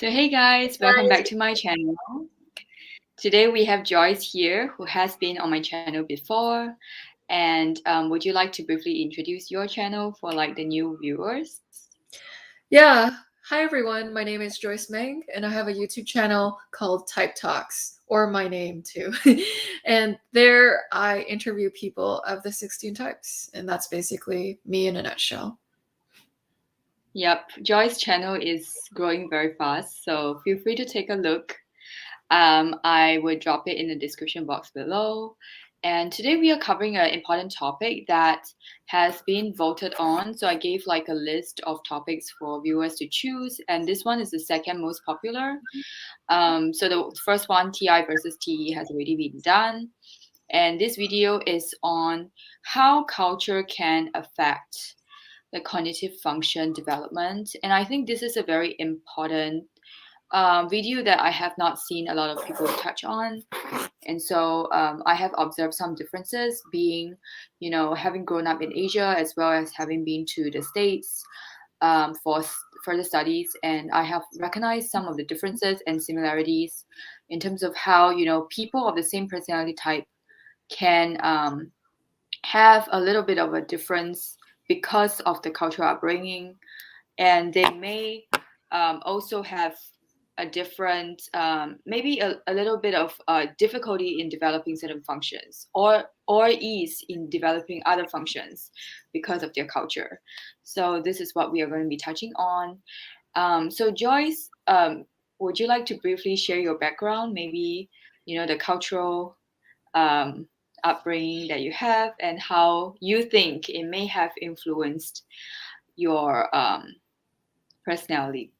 So, hey guys, welcome back to my channel. Today we have Joyce here, who has been on my channel before. And would you like to briefly introduce your channel for like the new viewers? Yeah. Hi, everyone. My name is Joyce Meng, and I have a YouTube channel called Type Talks, or my name too. And there I interview people of the 16 types, and that's basically me in a nutshell. Yep, Joyce's channel is growing very fast, so feel free to take a look. I will drop it in the description box below. And today we are covering an important topic that has been voted on. So I gave like a list of topics for viewers to choose, and this one is the second most popular. So the first one, TI versus TE, has already been done. And this video is on how culture can affect the cognitive function development. And I think this is a very important video that I have not seen a lot of people touch on. And so I have observed some differences being, having grown up in Asia as well as having been to the States for further studies. And I have recognized some of the differences and similarities in terms of how, people of the same personality type can have a little bit of a difference because of the cultural upbringing. And they may also have a different, maybe a little bit of difficulty in developing certain functions or ease in developing other functions because of their culture. So this is what we are going to be touching on. So Joyce, would you like to briefly share your background, maybe, the cultural upbringing that you have and how you think it may have influenced your personality?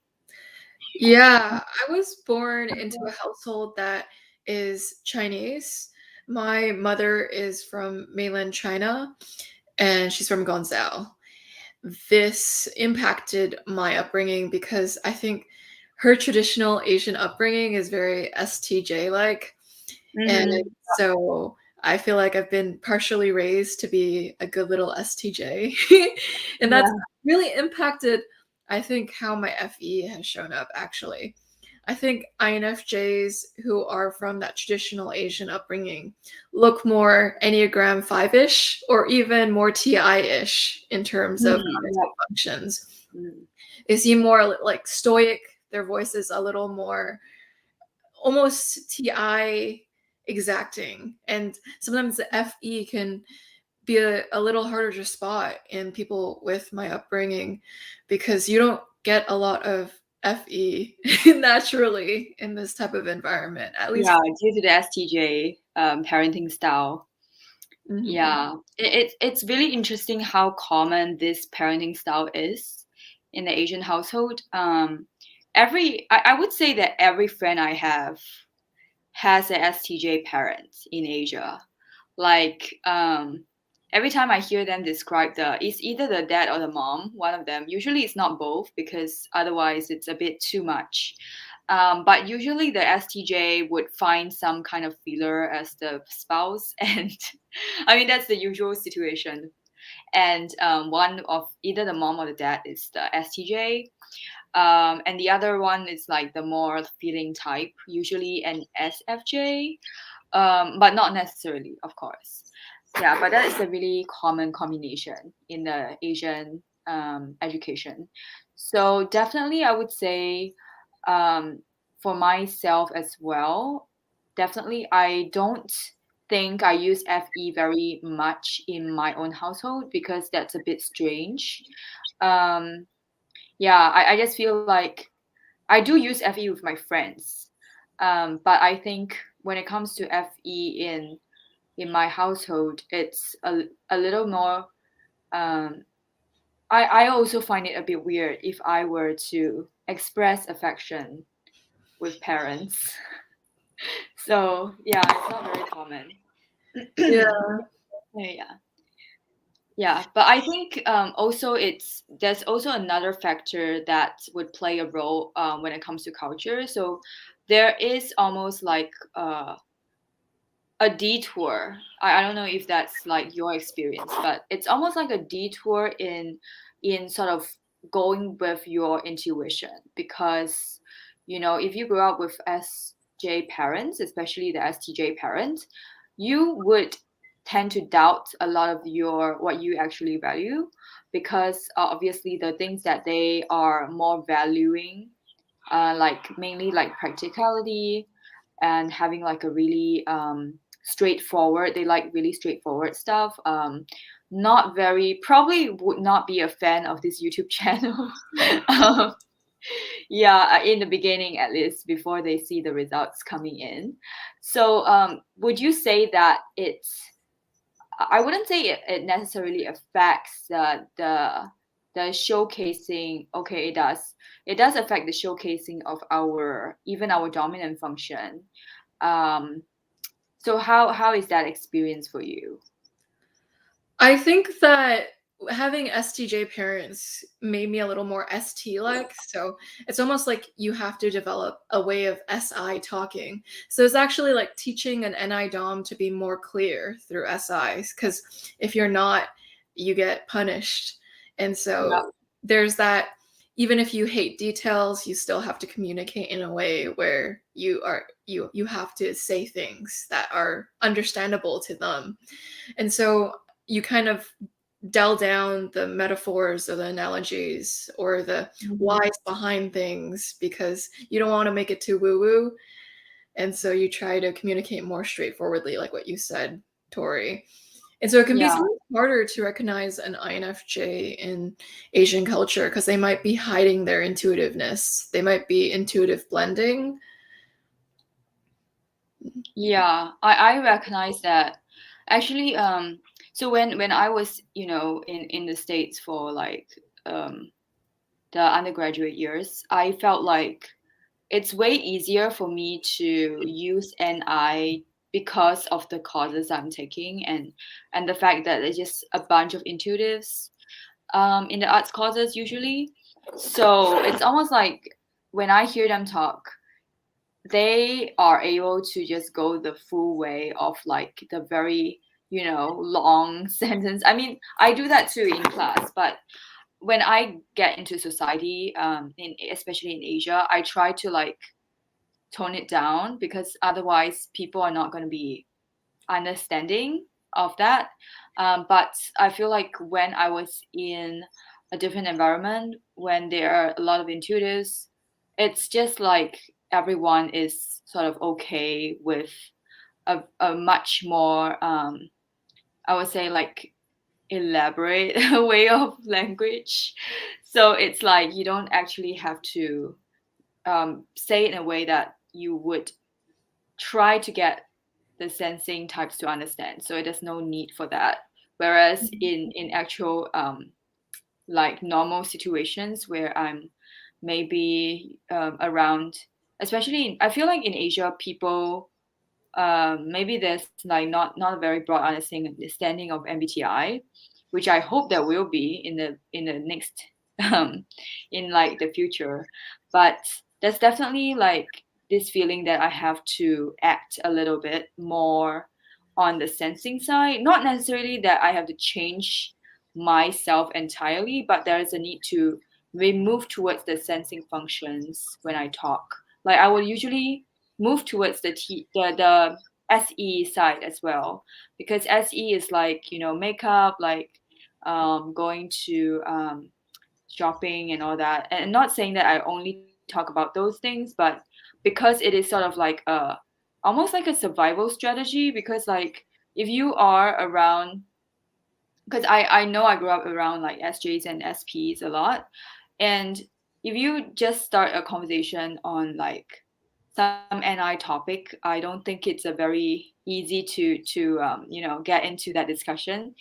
Yeah, I was born into a household that is Chinese. My mother is from mainland China, and she's from Guangzhou. This impacted my upbringing because I think her traditional Asian upbringing is very STJ like. And Mm-hmm. so I feel like I've been partially raised to be a good little STJ. And that's Yeah. really impacted, I think, how my FE has shown up, actually. I think INFJs who are from that traditional Asian upbringing look more Enneagram 5 ish or even more TI ish in terms of Yep. cognitive functions. Mm. They seem more like stoic, their voice is a little more almost TI exacting. And sometimes the FE can be a little harder to spot in people with my upbringing because you don't get a lot of FE naturally in this type of environment, at least. Yeah, due to the STJ parenting style. Mhm. Yeah, it's really interesting how common this parenting style is in the Asian household. I would say that every friend I have has a STJ parent in Asia. Like every time I hear them describe it's either the dad or the mom, one of them. Usually it's not both because otherwise it's a bit too much. But usually the STJ would find some kind of feeler as the spouse, and I mean that's the usual situation. And one of either the mom or the dad is the STJ, and the other one is like the more feeling type, usually an SFJ, but not necessarily, of course. Yeah, but that is a really common combination in the Asian education. So definitely, I would say for myself as well, definitely, I don't think I use FE very much in my own household because that's a bit strange. Um, yeah, I just feel like I do use FE with my friends, but I think when it comes to FE in my household, it's a little more. Um, I also find it a bit weird if I were to express affection with parents. So yeah, it's not very common. Yeah. Yeah. Yeah, but I think also there's also another factor that would play a role when it comes to culture. So there is almost like a detour. I don't know if that's like your experience, but it's almost like a detour in sort of going with your intuition because if you grew up with SJ parents, especially the STJ parents, you would tend to doubt a lot of your what you actually value, because obviously the things that they are more valuing, like mainly like practicality and having like a really straightforward, they like really straightforward stuff. Not very, probably would not be a fan of this YouTube channel. um, yeah, in the beginning at least, before they see the results coming in. So would you say that I wouldn't say it necessarily affects the showcasing. Okay, it does affect the showcasing of our, even our dominant function. um so how is that experience for you? I think that having STJ parents made me a little more ST like. So it's almost like you have to develop a way of SI talking. So it's actually like teaching an NI Dom to be more clear through SIs, because if you're not, you get punished. And Yeah. so there's that. Even if you hate details, you still have to communicate in a way where you have to say things that are understandable to them. And so you kind of delve down the metaphors or the analogies or the Mhm. whys behind things, because you don't want to make it too woo woo. And so you try to communicate more straightforwardly, like what you said, Tori. And so it can be Yeah. sometimes harder to recognize an INFJ in Asian culture because they might be hiding their intuitiveness. They might be intuitive blending. Yeah, I recognize that. Actually, so when I was, in the States for like um the undergraduate years, I felt like it's way easier for me to use NI because of the courses I'm taking, and the fact that there's just a bunch of intuitives in the arts courses usually. So it's almost like when I hear them talk, they are able to just go the full way of like the very, long sentence. I mean, I do that too in class, but when I get into society, in especially in Asia, I try to like tone it down, because otherwise people are not going to be understanding of that. But I feel like when I was in a different environment, when there are a lot of intuitives, it's just like everyone is sort of okay with a much more, I would say, like elaborate way of language. So it's like you don't actually have to say it in a way that you would try to get the sensing types to understand. So there's no need for that. Whereas in actual like normal situations where I'm maybe around, especially I feel like in Asia, people maybe there's like not a very broad understanding of MBTI, which I hope there will be in the next um, in like the future. But there's definitely like this feeling that I have to act a little bit more on the sensing side. Not necessarily that I have to change myself entirely, but there is a need to move towards the sensing functions when I talk. Like I will usually move towards the SE side as well, because SE is like, makeup, like going to shopping and all that. And not saying that I only talk about those things, but because it is sort of like a almost like a survival strategy, because like if you are around, because I know I grew up around like SJs and SPs a lot. And if you just start a conversation on like some NI topic, I don't think it's a very easy to get into that discussion.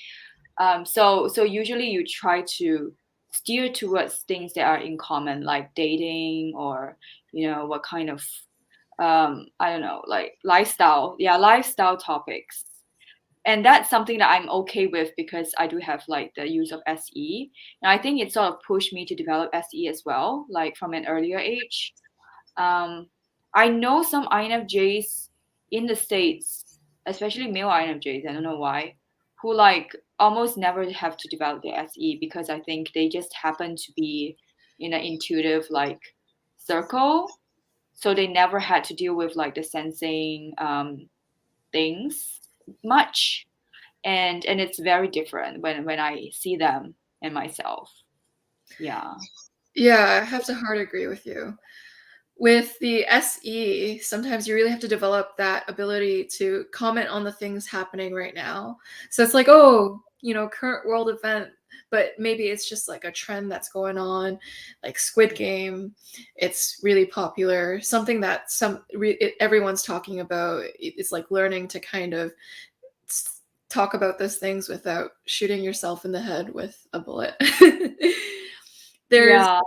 So usually you try to steer towards things that are in common, like dating, or what kind of I don't know, like lifestyle, yeah, lifestyle topics. And that's something that I'm okay with, because I do have like the use of SE. And I think it sort of pushed me to develop SE as well, like from an earlier age. Um, I know some INFJs in the States, especially male INFJs, I don't know why, who like almost never have to develop their SE, because I think they just happen to be in an intuitive like circle. so they never had to deal with like the sensing things much, and it's very different when I see them and myself. Yeah. Yeah, I have to hard agree with you. With the SE, sometimes you really have to develop that ability to comment on the things happening right now. So it's like, oh, current world event, but maybe it's just like a trend that's going on, like Squid Game. It's really popular, something that everyone's talking about. It's like learning to kind of talk about those things without shooting yourself in the head with a bullet. There's Yeah.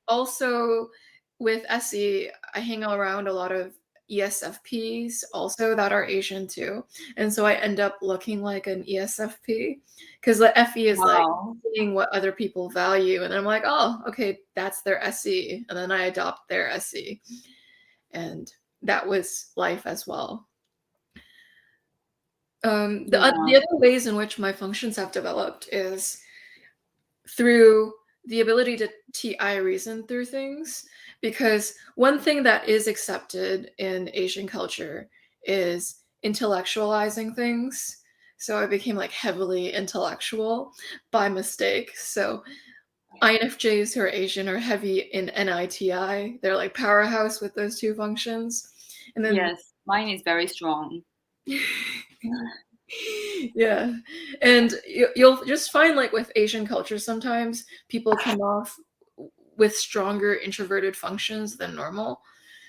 also with SE, I hang around a lot of ESFPs also that are Asian too. And so I end up looking like an ESFP because the FE is like Wow. seeing what other people value. And I'm like, oh, okay, that's their SE. And then I adopt their SE. And that was life as well. Yeah. The other ways in which my functions have developed is through the ability to TI reason through things. Because one thing that is accepted in Asian culture is intellectualizing things. So I became like heavily intellectual by mistake. So INFJs who are Asian are heavy in NITI. They're like powerhouse with those two functions. And then Yes, mine is very strong. yeah, and you'll just find like with Asian culture sometimes people come off with stronger introverted functions than normal.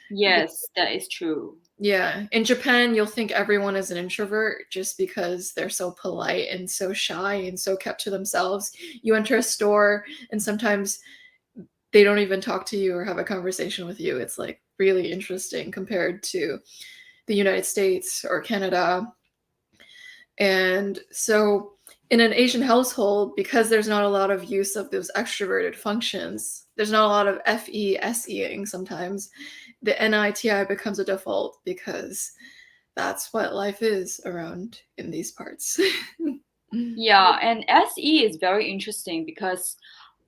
Yes, that is true. Yeah, in Japan you'll think everyone is an introvert just because they're so polite and so shy and so kept to themselves. You enter a store and sometimes they don't even talk to you or have a conversation with you. It's like really interesting compared to the United States or Canada. And so, in an Asian household, because there's not a lot of use of those extroverted functions, there's not a lot of FE, SEing sometimes, the NITI becomes a default because that's what life is around in these parts. Yeah, and SE is very interesting because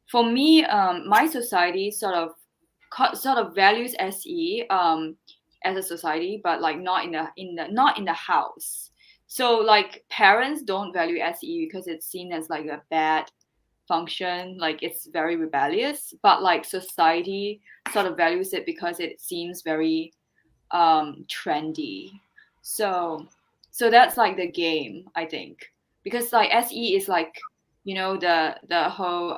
for me, my society sort of values SE as a society, but like not in the house. So like parents don't value SE because it's seen as like a bad function, like it's very rebellious. But like society sort of values it because it seems very trendy. So that's like the game, I think, because like SE is like, the whole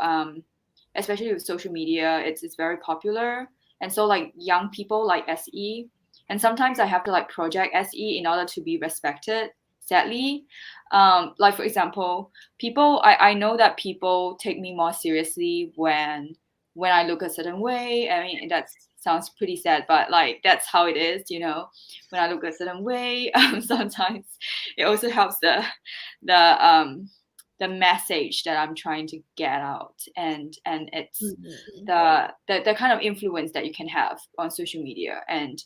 especially with social media, it's very popular, and so like young people like SE, and sometimes I have to like project SE in order to be respected, sadly. Like for example, I know that people take me more seriously when I look a certain way. I mean, that sounds pretty sad, but like that's how it is, when I look a certain way. Sometimes it also helps the the message that I'm trying to get out, and it's Mhm. the kind of influence that you can have on social media, and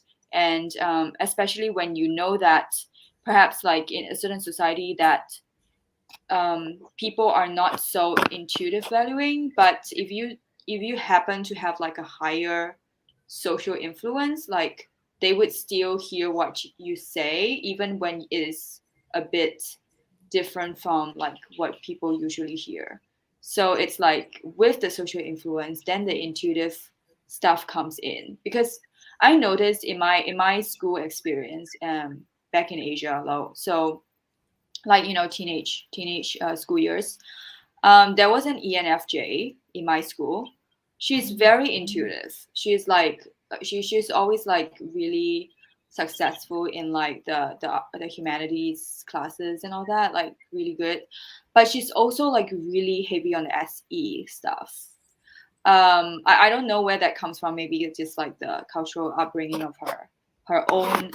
especially when you know that perhaps like in a certain society that people are not so intuitive valuing, but if you happen to have like a higher social influence, like they would still hear what you say even when it is a bit different from like what people usually hear. So it's like with the social influence, then the intuitive stuff comes in, because I noticed in my school experience back in Asia, so like teenage school years, there was an ENFJ in my school. She's very intuitive. She's always like really successful in like the humanities classes and all that, like really good. But she's also like really heavy on the SE stuff. I don't know where that comes from. Maybe it's just like the cultural upbringing of her own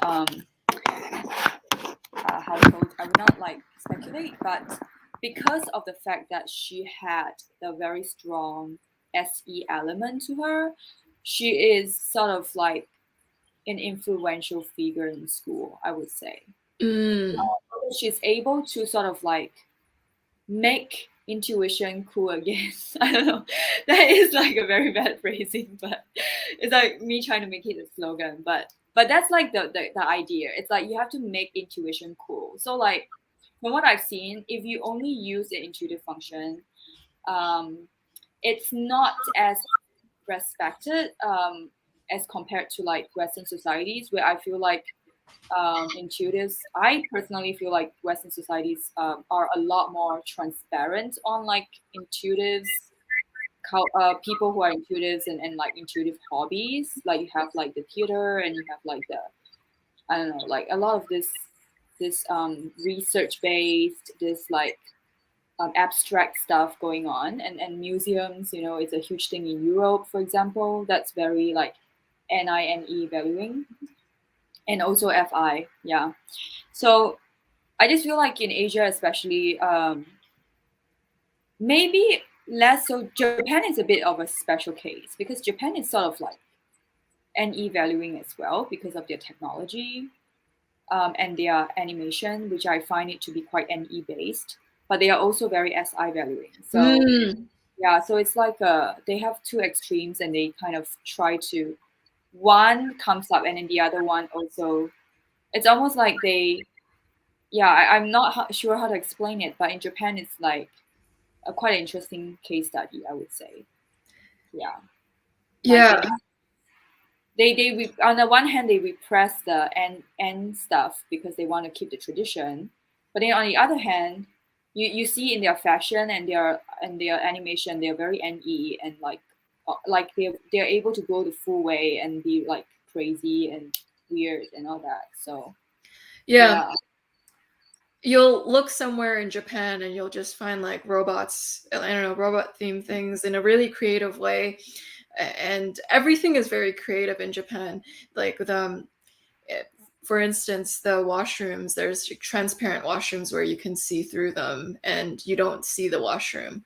household. I would not like speculate, but because of the fact that she had the very strong SE element to her, she is sort of like an influential figure in school, I would say. Mm. She's able to sort of like make intuition cool again. I don't know. That is like a very bad phrasing, but it's like me trying to make it a slogan. But that's like the idea. It's like you have to make intuition cool. So like from what I've seen, if you only use the intuitive function, um, it's not as respected as compared to like Western societies, where I feel like intuitives. I personally feel like Western societies are a lot more transparent on like intuitives, people who are intuitives and like intuitive hobbies. Like you have like the theater and you have like the, I don't know, like a lot of this research based, this like abstract stuff going on, and museums. You know, it's a huge thing in Europe, for example. That's very like NINE valuing, and also FI. Yeah. So I just feel like in Asia, especially, maybe less so. Japan is a bit of a special case because Japan is sort of like NE valuing as well because of their technology and their animation, which I find it to be quite NE based. But they are also very SI valuing. So Mm. yeah, so it's like they have two extremes, and they kind of try to, one comes up and then the other one also. It's almost like they, yeah, I'm not sure how to explain it, but in Japan, it's like a quite interesting case study, I would say. Yeah, like Yeah. on the one hand they repress the N stuff because they want to keep the tradition, but then on the other hand, you see in their fashion and their animation, they're very NE, and like they're able to go the full way and be like crazy and weird and all that. So Yeah. yeah. You'll look somewhere in Japan and you'll just find like robots, I don't know, robot themed things in a really creative way. And everything is very creative in Japan. Like with for instance, the washrooms, there's transparent washrooms where you can see through them and you don't see the washroom.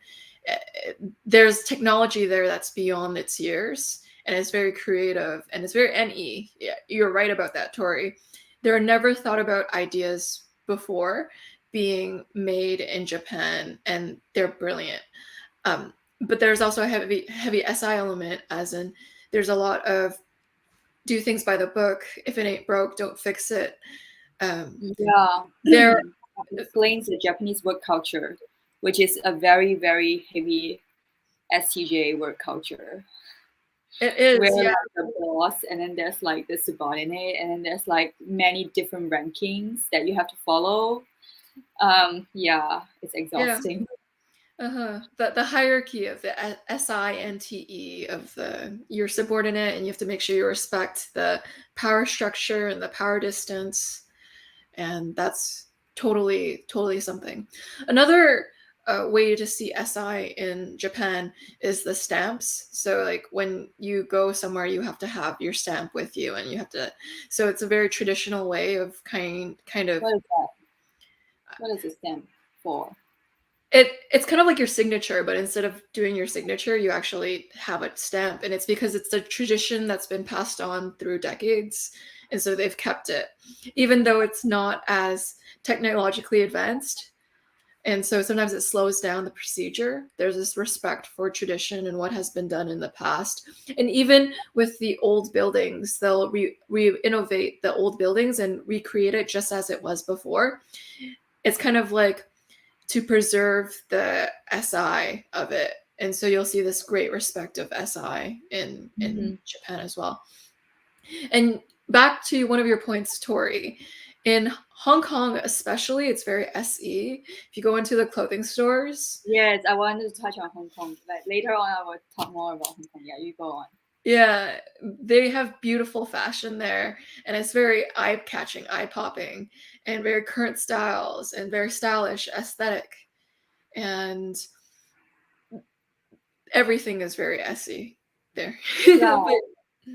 There's technology there that's beyond its years, and it's very creative and it's very NE. Yeah, you're right about that, Tori. There are never thought about ideas before being made in Japan, and they're brilliant. But there's also a heavy SI element, as in there's a lot of do things by the book. If it ain't broke, don't fix it. Yeah. There, Explains the Japanese work culture, which is a very, very heavy STJ work culture, it where is, yeah, like the boss, and then there's like the subordinate, and then there's like many different rankings that you have to follow. Yeah, it's yeah. exhausting. The hierarchy of the SINTE of the your subordinate, and you have to make sure you respect the power structure and the power distance, and that's totally something. Another way to see SI in Japan is the stamps. So like when you go somewhere, you have to have your stamp with you, and you have to. So it's a very traditional way of kind of. What is that? What is the stamp for? It's kind of like your signature, but instead of doing your signature, you actually have a stamp, and it's because it's a tradition that's been passed on through decades, and so they've kept it, even though it's not as technologically advanced. And so sometimes it slows down the procedure. There's this respect for tradition and what has been done in the past. And even with the old buildings, they'll re-innovate the old buildings and recreate it just as it was before. It's kind of like to preserve the SI of it. And so you'll see this great respect of SI in Japan as well. And back to one of your points, Tori, in Hong Kong especially, it's very SE. If you go into the clothing stores, Yes, I wanted to touch on Hong Kong. Like later on, I will talk more about Hong Kong. Yeah, you go on. yeah, they have beautiful fashion there, and it's very eye-catching, eye-popping, and very current styles and very stylish aesthetic. And everything is very SE there. Yeah, But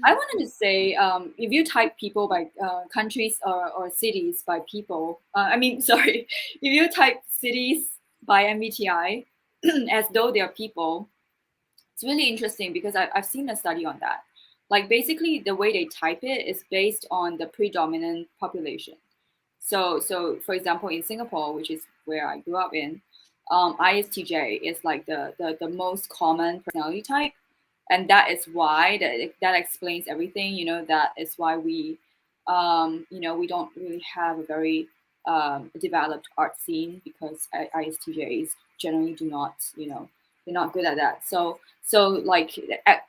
I wanted to say, if you type people by countries or cities by people, I mean, sorry, if you type cities by MBTI as though they are people, it's really interesting because I've seen a study on that. Like basically, the way they type it is based on the predominant population. So for example, in Singapore, which is where I grew up in, ISTJ is like the most common personality type, and that is why that explains everything. That is why we don't really have a very developed art scene, because ISTJs generally do not, they're not good at that. So like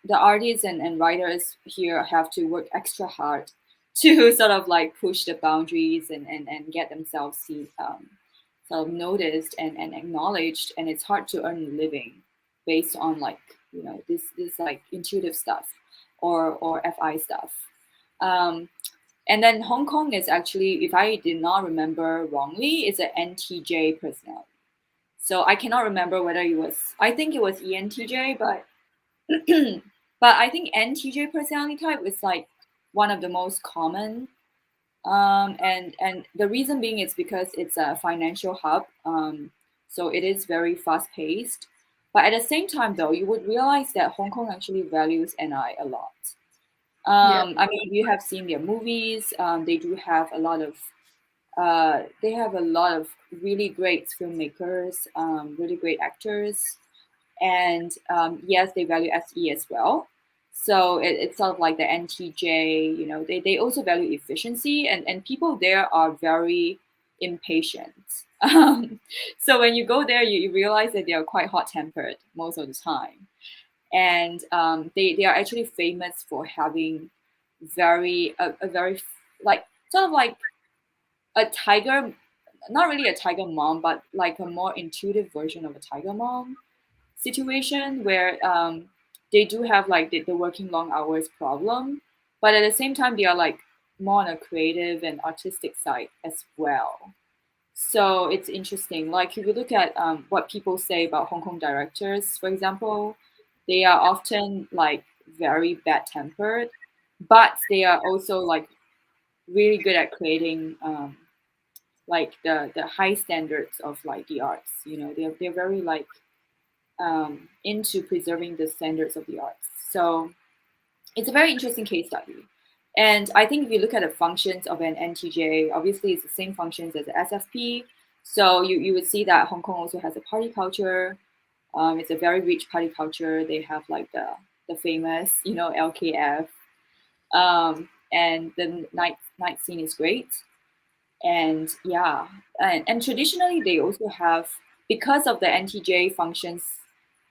the artists and writers here have to work extra hard to sort of like push the boundaries and get themselves seen, sort of noticed and acknowledged. And it's hard to earn a living based on like this like intuitive stuff or FI stuff. um, and then Hong Kong is actually, if I did not remember wrongly, is an NTJ personality. So I cannot remember whether it was, I think it was ENTJ, but but I think NTJ personality type is like one of the most common. And the reason being is because it's a financial hub. So it is very fast paced. But at the same time, though, you would realize that Hong Kong actually values NI a lot. Yeah. I mean, if you have seen their movies, they do have a lot of they have a lot of really great filmmakers, really great actors, and yes, they value SE as well. So it's sort of like the NTJ. They also value efficiency, and people there are very impatient. So when you go there, you realize that they are quite hot tempered most of the time, and they are actually famous for having a very like sort of like a tiger, not really a tiger mom, but like a more intuitive version of a tiger mom situation, where they do have like the working long hours problem, but at the same time they are like more on a creative and artistic side as well. So it's interesting. Like if you look at what people say about Hong Kong directors, for example, they are often like very bad tempered, but they are also like really good at creating like the high standards of like the arts. They're very like into preserving the standards of the arts. So it's a very interesting case study. And I think if you look at the functions of an NTJ, obviously it's the same functions as the SFP. So you would see that Hong Kong also has a party culture. It's a very rich party culture. They have like the famous, LKF. And the night scene is great. And yeah, and traditionally they also have, because of the NTJ functions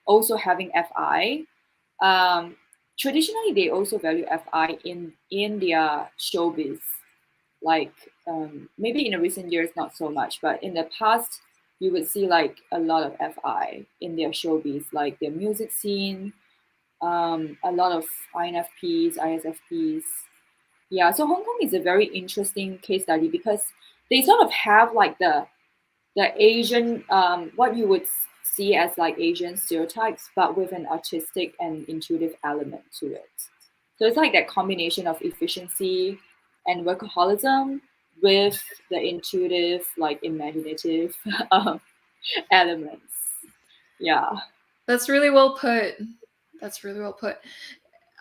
also having FI. Um, Traditionally, they also value FI in their showbiz. Like maybe in the recent years, not so much, but in the past, you would see like a lot of FI in their showbiz, like their music scene, a lot of INFPs, ISFPs. Yeah, so Hong Kong is a very interesting case study because they sort of have like the Asian, what you would see as like Asian stereotypes, but with an artistic and intuitive element to it. So it's like that combination of efficiency and workaholism with the intuitive, like imaginative elements. Yeah. That's really well put. That's really well put.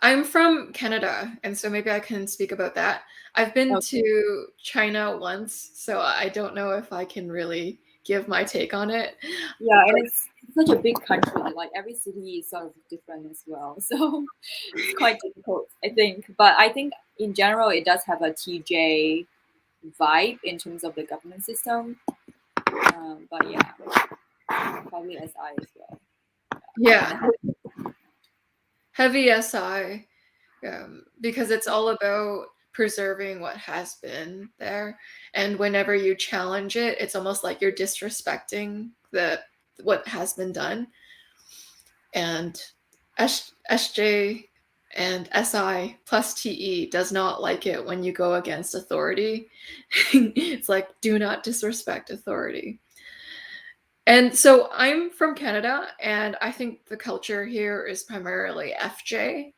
I'm from Canada, and so maybe I can speak about that. I've been Okay. to China once, so I don't know if I can really give my take on it. Yeah, and it's such a big country. Like every city is sort of different as well, so it's quite difficult, I think. But I think in general, it does have a TJ vibe in terms of the government system. But yeah, probably SI as well. Yeah, heavy SI, because it's all about preserving what has been there. And whenever you challenge it, it's almost like you're disrespecting what has been done. And SJ and SI plus TE does not like it when you go against authority. It's like, do not disrespect authority. And so I'm from Canada, and I think the culture here is primarily FJ.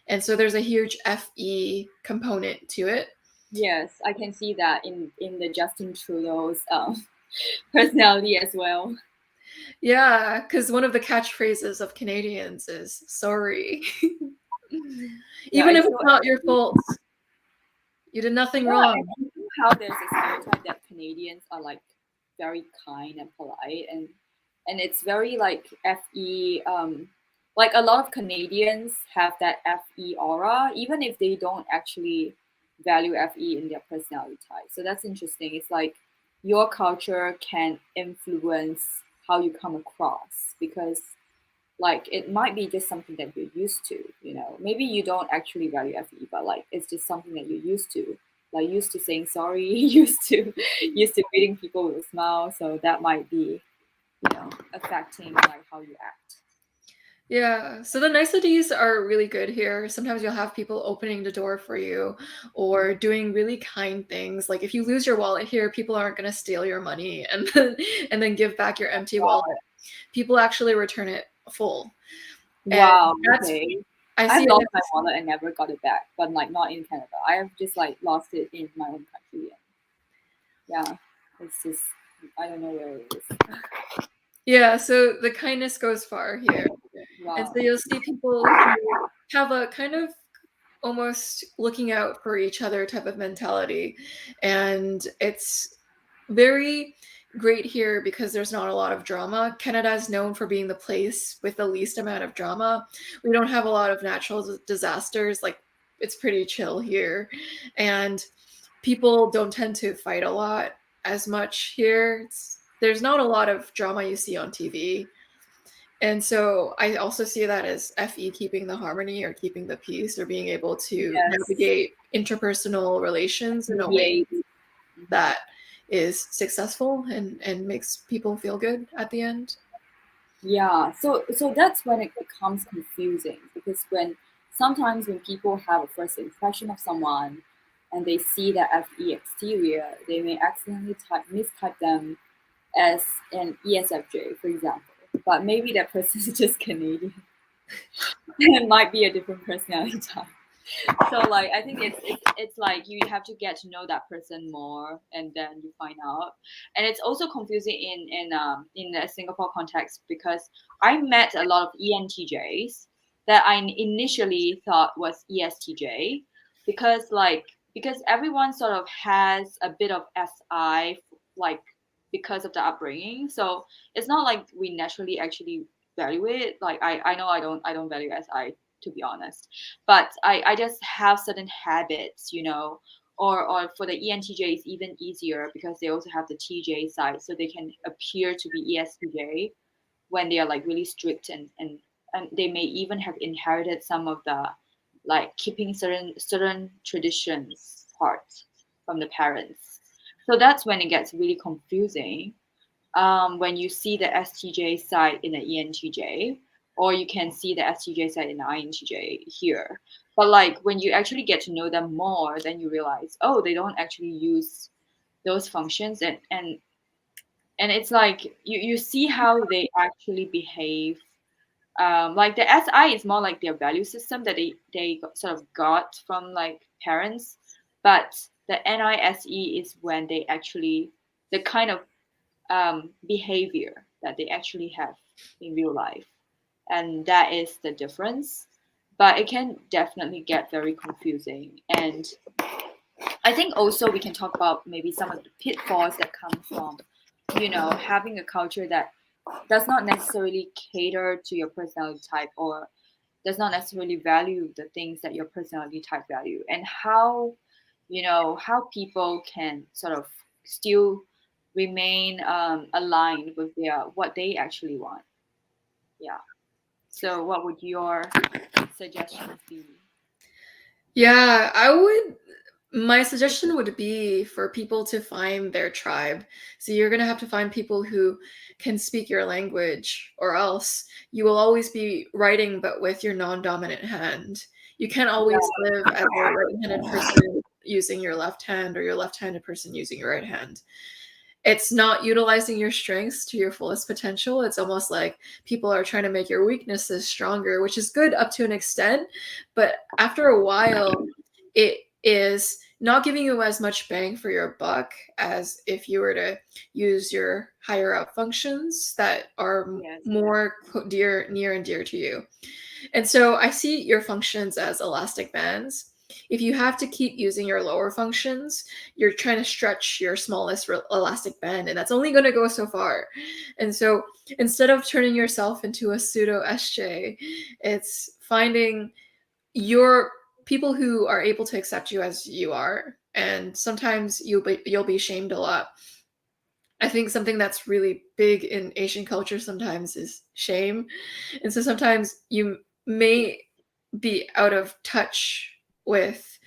And so there's a huge FE component to it. Yes, I can see that in the Justin Trudeau's personality as well. Yeah, because one of the catchphrases of Canadians is sorry. Yeah, Even if it's it's so not your fault, you did nothing yeah, wrong. and you know how there's a stereotype that Canadians are like very kind and polite, and and it's very like FE. Like a lot of Canadians have that FE aura, even if they don't actually value FE in their personality type. So that's interesting. It's like your culture can influence how you come across, because like it might be just something that you're used to, maybe you don't actually value FE, but like it's just something that you're used to, like used to saying sorry, used to greeting people with a smile, so that might be affecting like how you act. Yeah, so the niceties are really good here. Sometimes you'll have people opening the door for you or doing really kind things. Like if you lose your wallet here, people aren't going to steal your money and then give back your empty wallet. People actually return it full. And Wow, that's okay. I I've see lost it my as wallet and never got it back, but like not in Canada. I have just like lost it in my own country. And yeah, it's just I don't know where it is. yeah, so the kindness goes far here. And Wow. so you'll see people who have a kind of almost looking out for each other type of mentality. And it's very great here because there's not a lot of drama. Canada is known for being the place with the least amount of drama. We don't have a lot of natural disasters. Like it's pretty chill here. And people don't tend to fight a lot as much here. There's not a lot of drama you see on TV. And so I also see that as FE keeping the harmony or keeping the peace or being able to Yes. navigate interpersonal relations in a way Mediate. that is successful and makes people feel good at the end. Yeah, so that's when it becomes confusing, because sometimes when people have a first impression of someone and they see the FE exterior, they may accidentally mistype them as an ESFJ, for example. But maybe that person is just Canadian. It might be a different personality type. So like I think it's like you have to get to know that person more, and then you find out. And it's also confusing in the Singapore context, because I met a lot of ENTJs that I initially thought was ESTJ, because everyone sort of has a bit of SI, like because of the upbringing. So it's not like we naturally actually value it. Like I know I don't value SI, to be honest, but I just have certain habits, or for the ENTJ it's even easier because they also have the TJ side, so they can appear to be ESTJ when they are like really strict, and they may even have inherited some of the like keeping certain traditions part from the parents. So that's when it gets really confusing, when you see the STJ side in the ENTJ, or you can see the STJ side in the INTJ here. But like when you actually get to know them more, then you realize, oh, they don't actually use those functions, and it's like you see how they actually behave. Like the SI is more like their value system that sort of got from like parents, but the NISE is when they actually the kind of behavior that they actually have in real life. And that is the difference. But it can definitely get very confusing. And I think also we can talk about maybe some of the pitfalls that come from, having a culture that does not necessarily cater to your personality type, or does not necessarily value the things that your personality type value, and how people can sort of still remain aligned with what they actually want. Yeah. So what would your suggestions be? Yeah, my suggestion would be for people to find their tribe. So you're going to have to find people who can speak your language, or else you will always be writing but with your non-dominant hand. You can't always live as a right-handed person using your left hand or your left-handed person using your right hand. It's not utilizing your strengths to your fullest potential. It's almost like people are trying to make your weaknesses stronger, which is good up to an extent, but after a while it is not giving you as much bang for your buck as if you were to use your higher up functions that are Yes. more near and dear to you. And so I see your functions as elastic bands. if you have to keep using your lower functions, you're trying to stretch your smallest elastic band, and that's only going to go so far. And so instead of turning yourself into a pseudo SJ, it's finding your people who are able to accept you as you are. And sometimes you'll be shamed a lot. I think something that's really big in Asian culture sometimes is shame. And so sometimes you may be out of touch with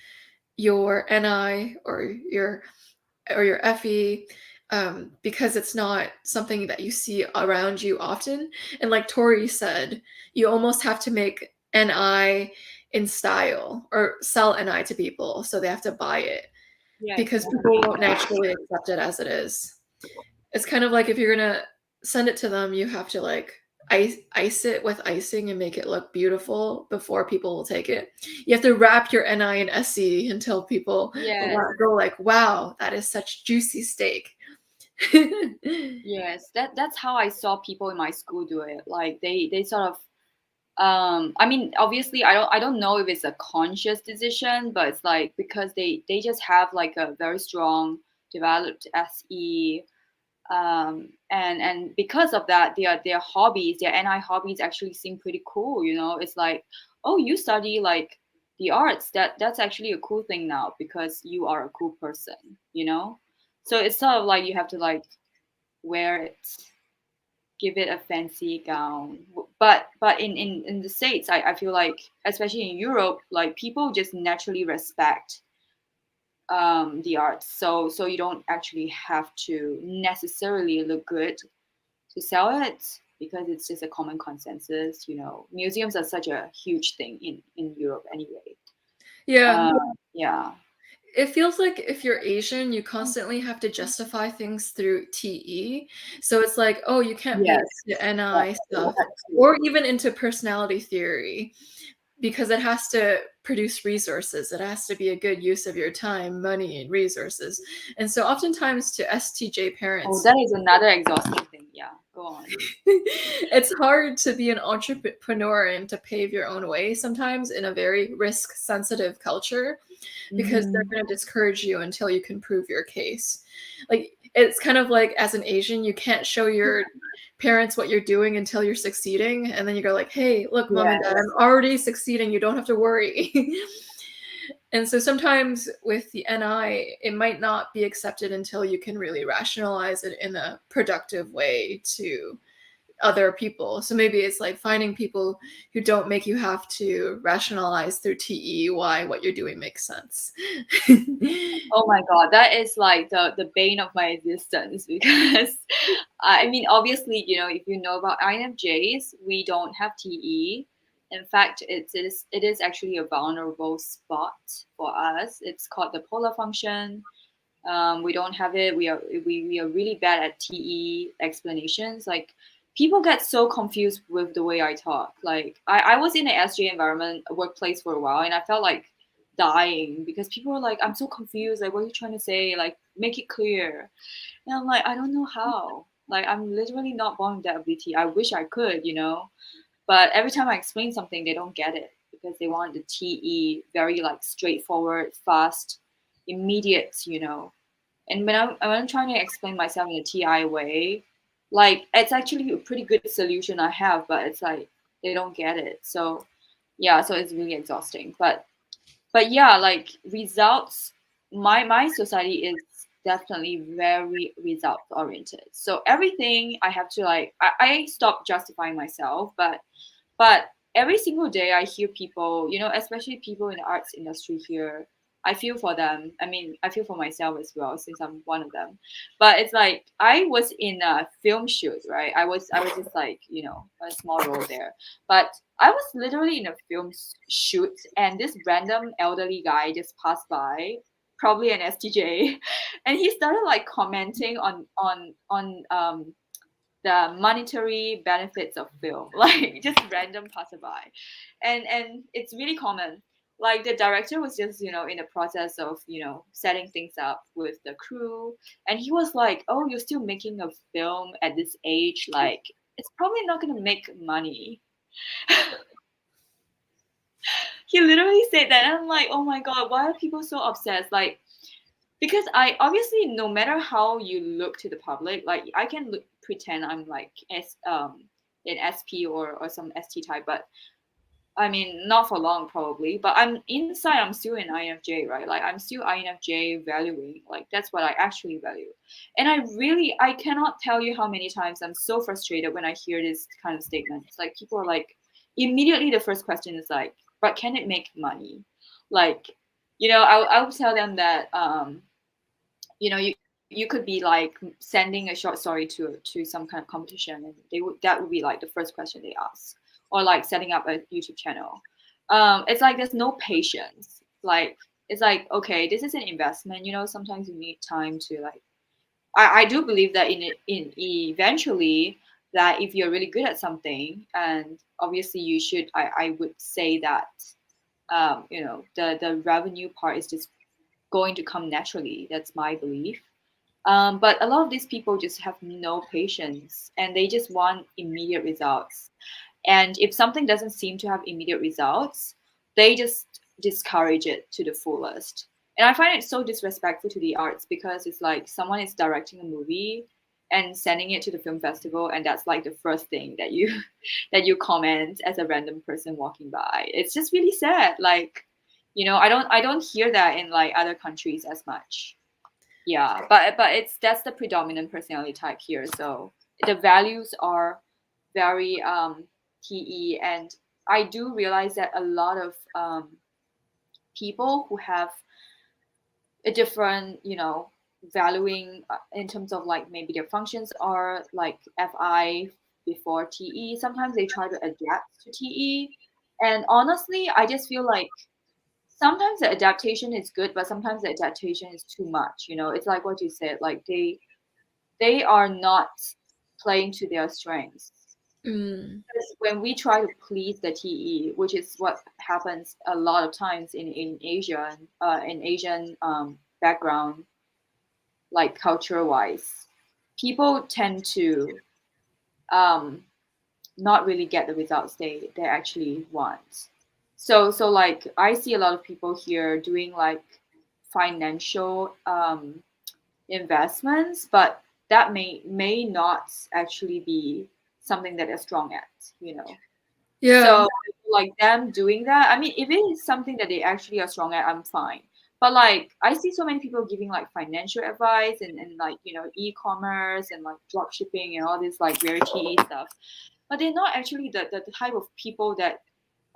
your NI or your FE, because it's not something that you see around you often. And like Tori said, you almost have to make NI in style or sell NI to people, so they have to buy it Yeah, because exactly. people won't naturally accept it as it is. It's kind of like if you're gonna send it to them, you have to like ice it with icing and make it look beautiful before people will take it. You have to wrap your NI in SE until people Yes. go like, wow, that is such juicy steak. Yes, that's how I saw people in my school do it. Like they sort of I mean obviously I don't know if it's a conscious decision, but it's like because they just have like a very strong developed SE, and because of that their hobbies, their NI hobbies actually seem pretty cool, you know. It's like, oh, you study like the arts, that's actually a cool thing now because you are a cool person, you know. So it's sort of like you have to like wear it, give it a fancy gown. But in the States, I feel like especially in Europe, like people just naturally respect the arts, so you don't actually have to necessarily look good to sell it because it's just a common consensus, you know. Museums are such a huge thing in Europe anyway. Yeah. Yeah. It feels like if you're Asian, you constantly have to justify things through TE. So it's like, oh, you can't be Yes. into NI stuff That too. or even into personality theory because it has to produce resources. It has to be a good use of your time, money, and resources. And so oftentimes to STJ Oh, parents, that is another exhausting thing. Yeah, go on. it's hard to be an entrepreneur and to pave your own way sometimes in a very risk sensitive culture because they're Mhm. going to discourage you until you can prove your case. Like it's kind of like as an Asian, you can't show your parents what you're doing until you're succeeding, and then you go like, "Hey, look, mom and dad, Yes. I'm already succeeding. You don't have to worry." And so sometimes with the NI, it might not be accepted until you can really rationalize it in a productive way to other people. So maybe it's like finding people who don't make you have to rationalize through TE why what you're doing makes sense. Oh my God, that is like the bane of my existence because I mean, obviously, you know, if you know about INFJs, we don't have TE. In fact, it is actually a vulnerable spot for us. It's called the polar function. We don't have it. We are really bad at TE explanations. Like people get so confused with the way I talk. Like I was in an SJ environment, a workplace for a while, and I felt like dying because people were like, I'm so confused. Like, what are you trying to say? Like, make it clear. And I'm like, I don't know how. Like, I'm literally not born with that ability. I wish I could, you know. But every time I explain something, they don't get it because they want the TE very like straightforward, fast, immediate, you know. And when I'm trying to explain myself in a TI way, like it's actually a pretty good solution I have, but it's like they don't get it. So yeah, so it's really exhausting. But yeah, like results, my society is definitely very result oriented. So everything I have to like I stop justifying myself, but every single day I hear people, you know, especially people in the arts industry here. I feel for them. I mean, I feel for myself as well since I'm one of them. But it's like I was in a film shoot, right? I was just like, you know, a small role there. But I was literally in a film shoot and this random elderly guy just passed by, probably an STJ, and he started like commenting on the monetary benefits of film, like just random passerby, and it's really common. Like the director was just, you know, in the process of, you know, setting things up with the crew, and he was like, "Oh, you're still making a film at this age? Like, it's probably not gonna make money." He literally said that, and I'm like, oh my god, why are people so obsessed? Like, because I obviously, no matter how you look to the public, like I can pretend I'm like an SP or some ST type, but I mean, not for long probably, but I'm inside. I'm still in INFJ, right? Like I'm still INFJ valuing. Like that's what I actually value. And I cannot tell you how many times I'm so frustrated when I hear this kind of statements. Like people are like, immediately the first question is like, but can it make money? Like, I would tell them that, you could be like sending a short story to some kind of competition, and that would be like the first question they ask, or like setting up a YouTube channel. It's like there's no patience. Like it's like, okay, this is an investment. Sometimes you need time to like. I do believe that in eventually, that if you're really good at something, and obviously you should, I would say that, the revenue part is just going to come naturally. That's my belief. But a lot of these people just have no patience, and they just want immediate results. And if something doesn't seem to have immediate results, they just discourage it to the fullest. And I find it so disrespectful to the arts, because it's like someone is directing a movie and sending it to the film festival, and that's like the first thing that you that you comment as a random person walking by. It's just really sad. Like, I don't hear that in like other countries as much. Yeah, but that's the predominant personality type here. So the values are very TE, and I do realize that a lot of people who have a different, valuing, in terms of like maybe their functions are like FI before TE. Sometimes they try to adapt to TE, and honestly, I just feel like sometimes the adaptation is good, but sometimes the adaptation is too much. It's like what you said, like they are not playing to their strengths. Mm. Because when we try to please the TE, which is what happens a lot of times in Asia, in Asian background, like culture wise, people tend to um, not really get the results they actually want. So like I see a lot of people here doing like financial investments, but that may not actually be something that they're strong at, you know. Yeah. So like them doing that, I mean, if it is something that they actually are strong at, I'm fine. But like I see so many people giving like financial advice, and like, e-commerce and like drop shipping and all this like very TE stuff. But they're not actually the type of people that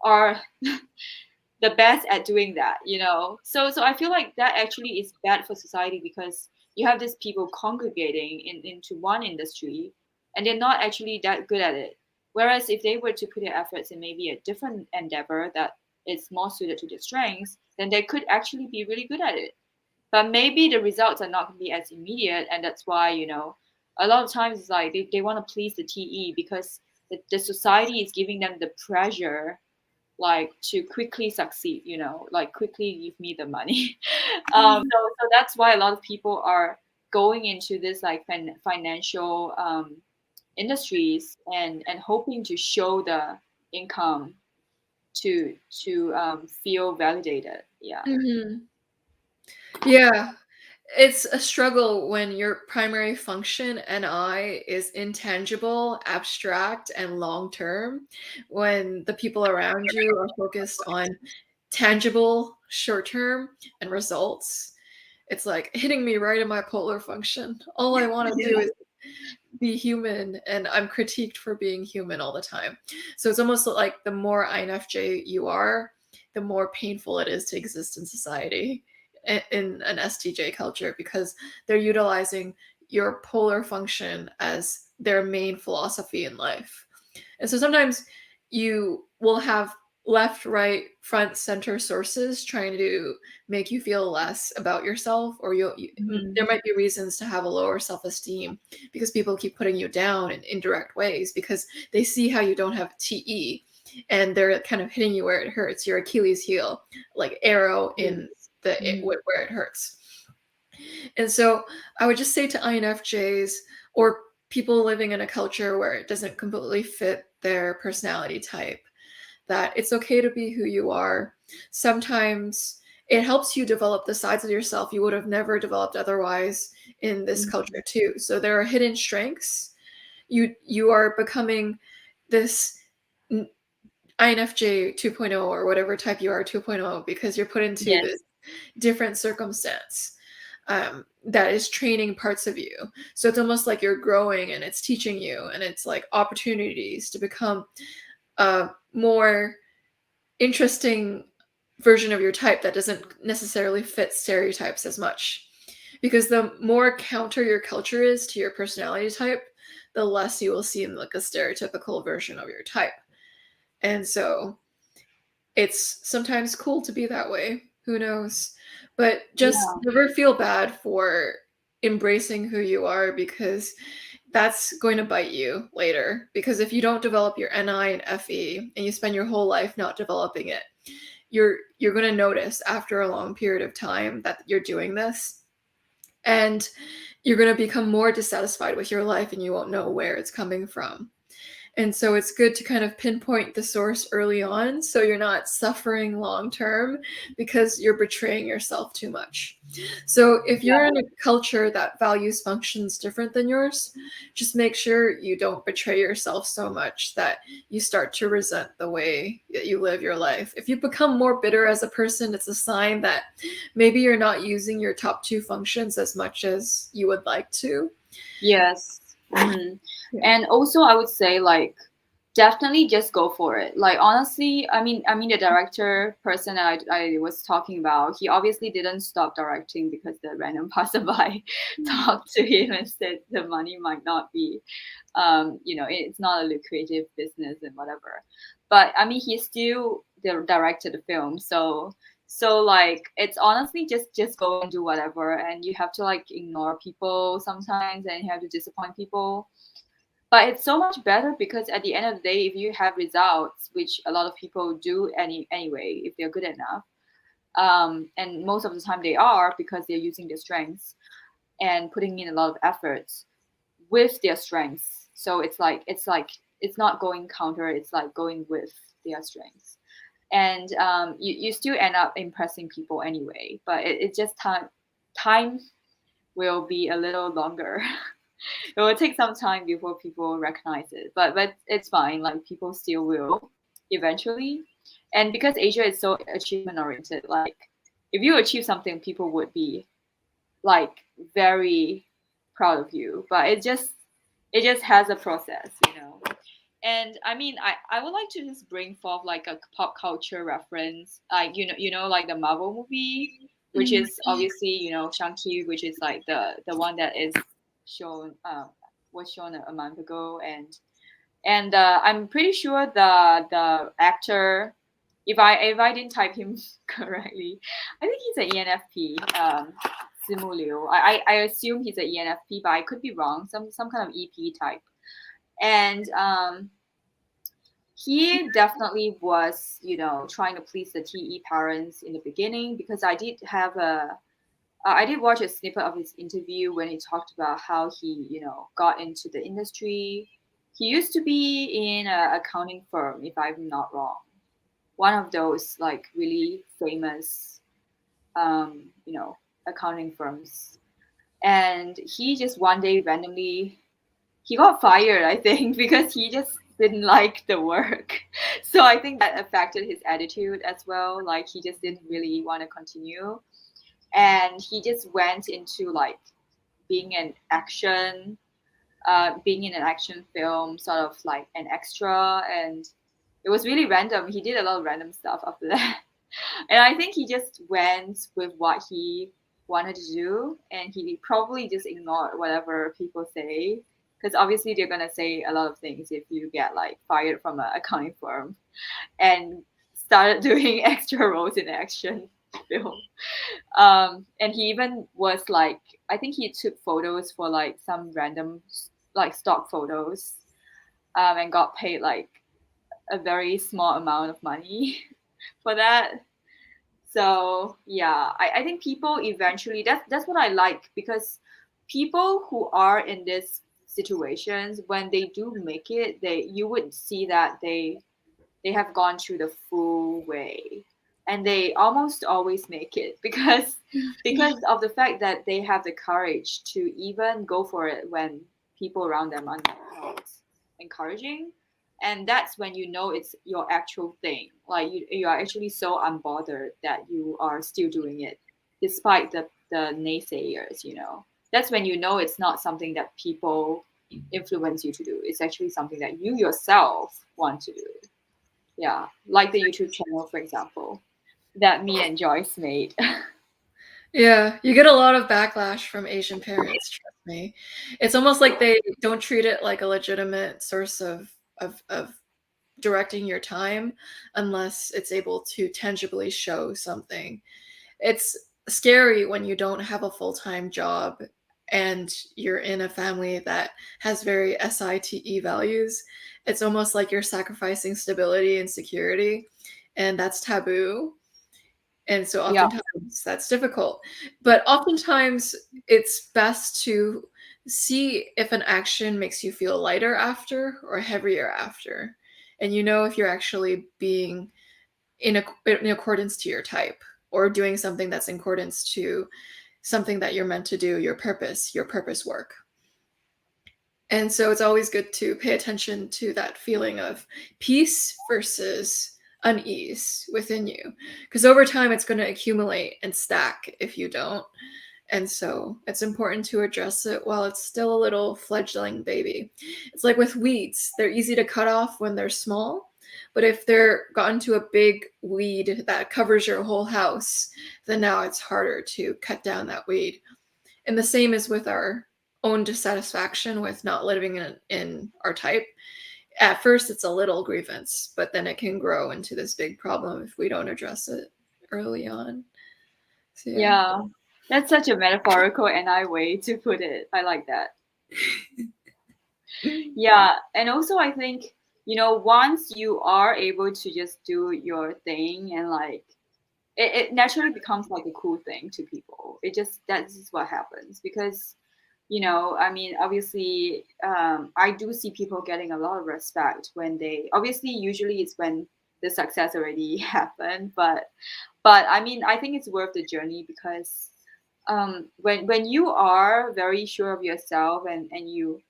are the best at doing that. So I feel like that actually is bad for society, because you have these people congregating into one industry, and they're not actually that good at it. Whereas if they were to put their efforts in maybe a different endeavor that is more suited to their strengths, then they could actually be really good at it. But maybe the results are not going to be as immediate, and that's why, a lot of times it's like they want to please the TE, because the society is giving them the pressure, like to quickly succeed, like quickly give me the money. So that's why a lot of people are going into this like financial industries, and hoping to show the income to feel validated. Yeah. Hmm. Yeah. It's a struggle when your primary function, NI, is intangible, abstract, and long term, when the people around you are focused on tangible, short term, and results. It's like hitting me right in my polar function. All I want to do is be human, and I'm critiqued for being human all the time. So it's almost like the more INFJ you are, the more painful it is to exist in society, in an STJ culture, because they're utilizing your polar function as their main philosophy in life. And so sometimes you will have left, right, front, center sources trying to make you feel less about yourself, or there might be reasons to have a lower self-esteem because people keep putting you down in indirect ways because they see how you don't have TE, and they're kind of hitting you where it hurts, your Achilles heel, like arrow in where it hurts. And so I would just say to INFJs, or people living in a culture where it doesn't completely fit their personality type, that it's okay to be who you are. Sometimes it helps you develop the sides of yourself you would have never developed otherwise in this culture too. So there are hidden strengths. You are becoming this INFJ 2.0 or whatever type you are 2.0 because you're put into Yes. this different circumstance that is training parts of you. So it's almost like you're growing and it's teaching you, and it's like opportunities to become a more interesting version of your type that doesn't necessarily fit stereotypes as much. Because the more counter your culture is to your personality type, the less you will seem like a stereotypical version of your type. And so it's sometimes cool to be that way. Who knows? But just Yeah. never feel bad for embracing who you are, because that's going to bite you later. Because if you don't develop your NI and FE and you spend your whole life not developing it, you're going to notice after a long period of time that you're doing this, and you're going to become more dissatisfied with your life and you won't know where it's coming from. And so it's good to kind of pinpoint the source early on so you're not suffering long term because you're betraying yourself too much. So if you're in a culture that values functions different than yours, just make sure you don't betray yourself so much that you start to resent the way that you live your life. If you become more bitter as a person, it's a sign that maybe you're not using your top two functions as much as you would like to. Yes. Yeah. And also, I would say like definitely just go for it. Like honestly, I mean the director person that I was talking about, he obviously didn't stop directing because the random passerby talked to him and said the money might not be, it's not a lucrative business and whatever. But I mean, he still directed the film, so like it's honestly just go and do whatever, and you have to like ignore people sometimes, and you have to disappoint people. But it's so much better because at the end of the day, if you have results, which a lot of people do anyway, if they're good enough, and most of the time they are because they're using their strengths and putting in a lot of efforts with their strengths. So it's not going counter, it's like going with their strengths. And you still end up impressing people anyway, but it just time will be a little longer. It will take some time before people recognize it, but it's fine, like people still will eventually. And because Asia is so achievement oriented, like if you achieve something, people would be like very proud of you, but it just has a process. And I mean, I would like to just bring forth like a pop culture reference, like like the Marvel movie, which Mm. is obviously Shang-Chi, which is like the one that is shown was shown a month ago, and I'm pretty sure the actor, if I didn't type him correctly, I think he's an ENFP. Simu Liu. I assume he's an ENFP, but I could be wrong. Some kind of EP type, and he definitely was, trying to please the TE parents in the beginning, because I did watch a snippet of his interview when he talked about how he, got into the industry. He used to be in an accounting firm, if I'm not wrong. One of those like really famous, accounting firms. And he just one day randomly he got fired, I think, because he just didn't like the work. So I think that affected his attitude as well. Like he just didn't really want to continue. And he just went into like being an action, being in an action film, sort of like an extra. And it was really random. He did a lot of random stuff after that. And I think he just went with what he wanted to do, and he probably just ignored whatever people say, because obviously they're gonna say a lot of things if you get like fired from an accounting firm and started doing extra roles in action film. And he even was like, I think he took photos for like some random like stock photos, and got paid like a very small amount of money for that. So yeah, I think people eventually, that's what I like, because people who are in these situations, when they do make it, you would see that they have gone through the full way, and they almost always make it because of the fact that they have the courage to even go for it when people around them are not encouraging. And that's when you know it's your actual thing. Like you are actually so unbothered that you are still doing it despite the naysayers, you know. That's when you know it's not something that people influence you to do. It's actually something that you yourself want to do. Yeah, like the YouTube channel, for example, that me and Joyce made. Yeah, you get a lot of backlash from Asian parents, trust me. It's almost like they don't treat it like a legitimate source of directing your time unless it's able to tangibly show something. It's scary when you don't have a full-time job and you're in a family that has very SITE values. It's almost like you're sacrificing stability and security, and that's taboo. And so Yeah, oftentimes that's difficult. But oftentimes it's best to see if an action makes you feel lighter after or heavier after. And you know if you're actually being in accordance to your type or doing something that's in accordance to something that you're meant to do, your purpose work. And so it's always good to pay attention to that feeling of peace versus unease within you. Because over time, it's going to accumulate and stack if you don't. And so it's important to address it while it's still a little fledgling baby. It's like with weeds, they're easy to cut off when they're small. But if they're gotten to a big weed that covers your whole house, then now it's harder to cut down that weed. And the same is with our own dissatisfaction with not living in our type. At first, it's a little grievance, but then it can grow into this big problem if we don't address it early on. So, yeah. yeah. That's such a metaphorical and I way to put it. I like that. Yeah, and also I think, you know, once you are able to just do your thing and like it naturally becomes like a cool thing to people. It just that's just what happens because you know, I mean, obviously, I do see people getting a lot of respect when they obviously usually it's when the success already happened, but I mean, I think it's worth the journey because when you are very sure of yourself and you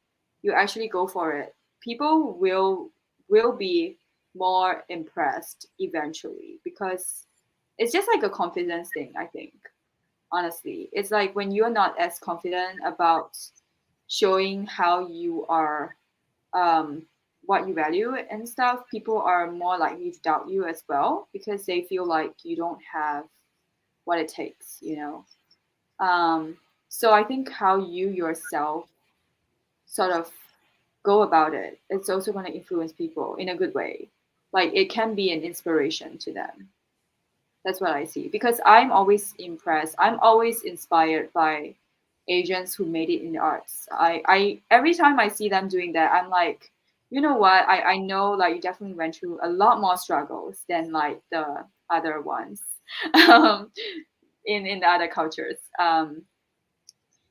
actually go for it, people will be more impressed eventually because it's just like a confidence thing, I think. Honestly, it's like when you're not as confident about showing how you are, um, what you value and stuff, people are more likely to doubt you as well because they feel like you don't have what it takes, you know. um, so I think how you yourself sort of go about it, it's also going to influence people in a good way. Like it can be an inspiration to them. That's what I see because I'm always impressed. I'm always inspired by agents who made it in the arts. I every time I see them doing that, I'm like, you know what? I know like you definitely went through a lot more struggles than like the other ones um, in the other cultures.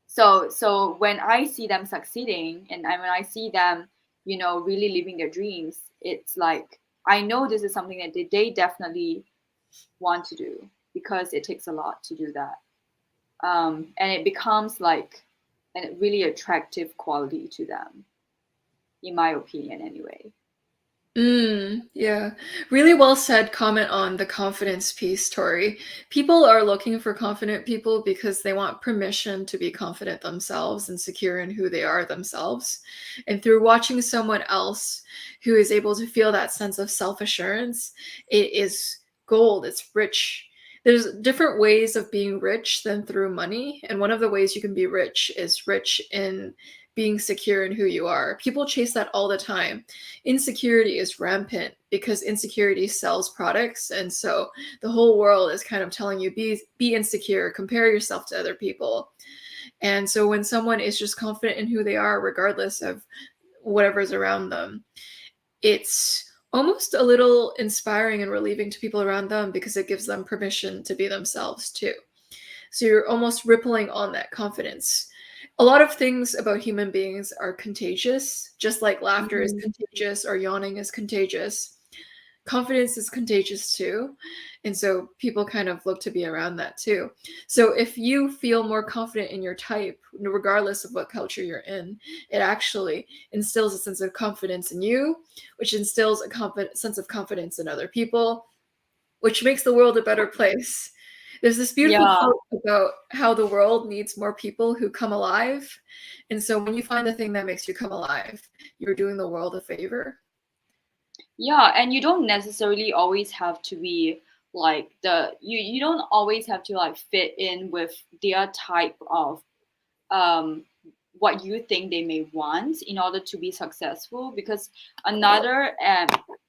So when I see them succeeding when I see them, you know, really living their dreams, it's like I know this is something that they definitely want to do because it takes a lot to do that. And it becomes like a really attractive quality to them, in my opinion, anyway. Yeah. Really well said comment on the confidence piece, Tori. People are looking for confident people because they want permission to be confident themselves and secure in who they are themselves. And through watching someone else who is able to feel that sense of self-assurance, it is gold, it's rich. There's different ways of being rich than through money. And one of the ways you can be rich is rich in being secure in who you are. People chase that all the time. Insecurity is rampant because insecurity sells products, and so the whole world is kind of telling you be insecure, compare yourself to other people. And so when someone is just confident in who they are regardless of whatever's around them, it's almost a little inspiring and relieving to people around them because it gives them permission to be themselves too. So you're almost rippling on that confidence. A lot of things about human beings are contagious, just like laughter is Mhm. contagious or yawning is contagious. confidence is contagious too. And so people kind of look to be around that too. So if you feel more confident in your type, regardless of what culture you're in, it actually instills a sense of confidence in you, which instills a sense of confidence in other people, which makes the world a better place. There's this beautiful Yeah. quote about how the world needs more people who come alive. And so when you find the thing that makes you come alive, you're doing the world a favor. Yeah, and you don't necessarily always have to be like you don't always have to like fit in with their type of um what you think they may want in order to be successful, because another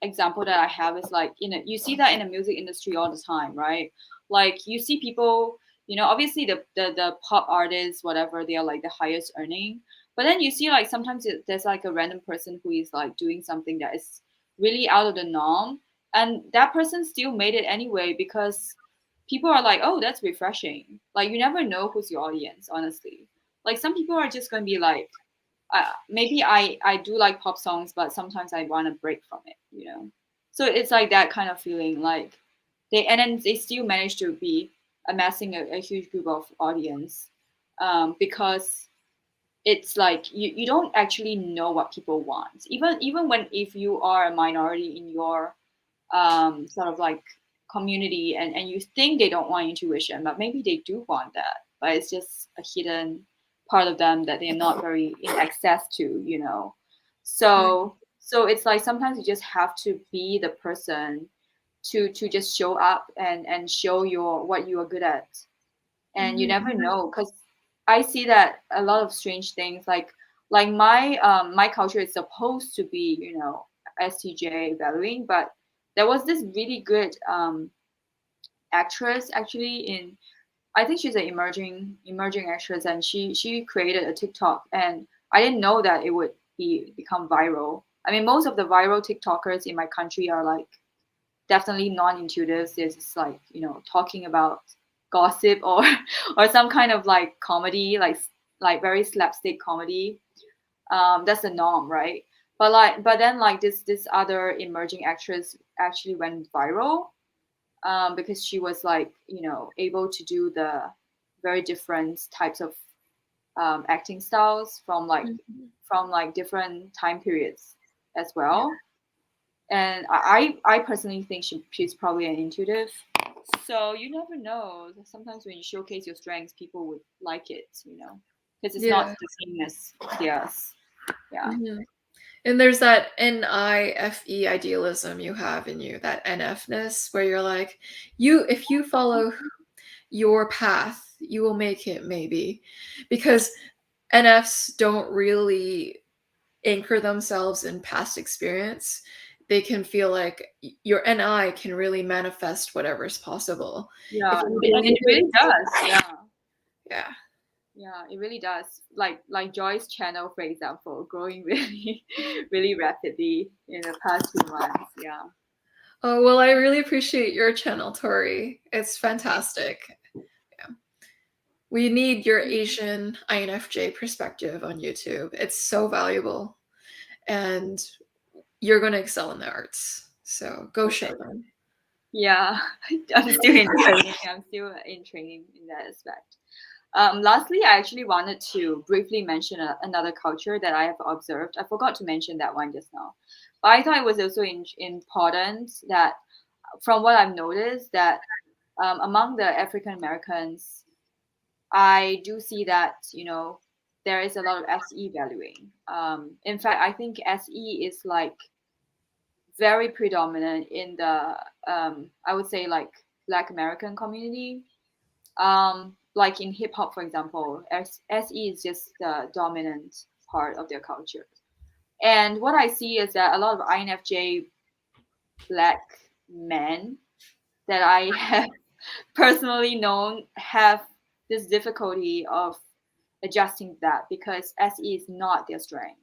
example that I have is like, you see that in the music industry all the time, right? Like you see people, obviously the pop artists, whatever, they are like the highest earning, but then you see like sometimes there's like a random person who is like doing something that is really out of the norm, and that person still made it anyway because people are like, oh, that's refreshing. Like you never know who's your audience, honestly. Like some people are just going to be like, maybe I do like pop songs, but sometimes I want to break from it. So it's like that kind of feeling, like and then they still manage to be amassing a huge group of audience, because it's like you don't actually know what people want, even when if you are a minority in your sort of like community, and you think they don't want intuition, but maybe they do want that, but it's just a hidden part of them that they're not very in access to. Right. So it's like sometimes you just have to be the person to just show up and show your what you are good at, and you Mhm. never know, because I see that a lot of strange things, like my culture is supposed to be STJ valuing, but there was this really good actress actually in, I think she's an emerging actress, and she created a TikTok, and I didn't know that it would become viral. I mean, most of the viral TikTokers in my country are like definitely non-intuitive. They're just like talking about gossip or or some kind of like comedy, like very slapstick comedy. That's the norm, right? But then like this other emerging actress actually went viral, because she was like able to do the very different types of acting styles Mhm. from like different time periods as well. And I personally think she's probably an intuitive. So you never know. Sometimes when you showcase your strengths, people would like it, because it's not Yeah. the same as theirs. Yeah. Mhm. And there's that NIFE idealism you have in you, that NFness, where you're like, if you follow your path, you will make it, maybe. Because NFs don't really anchor themselves in past experience. They can feel like your NI can really manifest whatever's possible. Yeah, If and you're going it into really it, does. Yeah. yeah, Yeah, it really does. Like Joy's channel, for example, growing really, really rapidly in the past few months. Yeah. oh, well, I really appreciate your channel, Tori. It's fantastic. Yeah. We need your Asian INFJ perspective on YouTube. It's so valuable, and you're going to excel in the arts. So go Okay. show them. Yeah, I'm still in training. I'm still in training in that aspect. Lastly, I actually wanted to briefly mention another culture that I have observed. I forgot to mention that one just now, but I thought it was also important that, from what I've noticed, that among the African Americans, I do see that there is a lot of SE valuing. In fact, I think SE is like very predominant in the I would say like Black American community. Like in hip hop, for example, SE is just the dominant part of their culture. And what I see is that a lot of INFJ Black men that I have personally known have this difficulty of adjusting that, because SE is not their strength.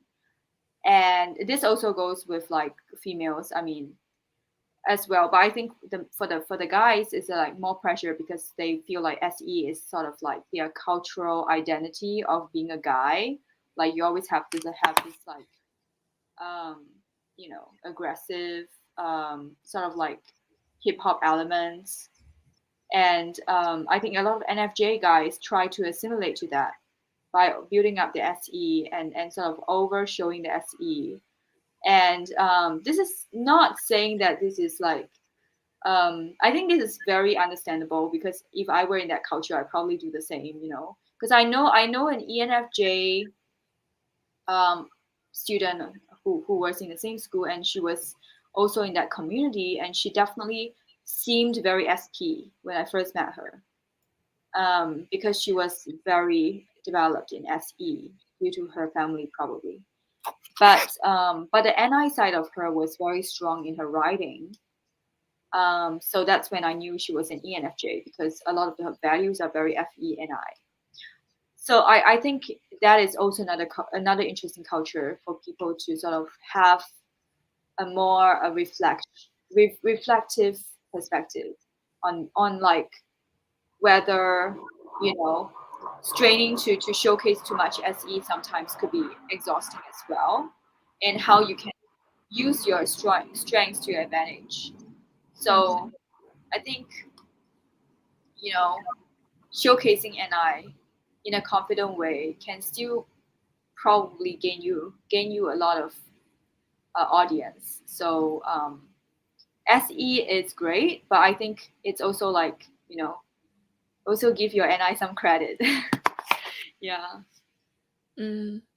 And this also goes with like females, I mean, as well. But I think for the guys, it's like more pressure because they feel like SE is sort of like their cultural identity of being a guy. Like you always have to have this like aggressive sort of like hip hop elements. And I think a lot of NFJ guys try to assimilate to that by building up the SE and sort of over showing the SE. And this is not saying that this is like, I think this is very understandable, because if I were in that culture, I'd probably do the same, you know, because I know an ENFJ student who was in the same school, and she was also in that community, and she definitely seemed very SP when I first met her, because she was very developed in SE due to her family probably. But the NI side of her was very strong in her writing. So that's when I knew she was an ENFJ, because a lot of her values are very FENI. So I think that is also another interesting culture for people to sort of have a more reflective perspective on like whether, you know, straining to showcase too much SE sometimes could be exhausting as well, and how you can use your strengths to your advantage. So I think, you know, showcasing NI in a confident way can still probably gain you a lot of audience. So SE is great, but I think it's also like, you know, also give your NI some credit. Yeah.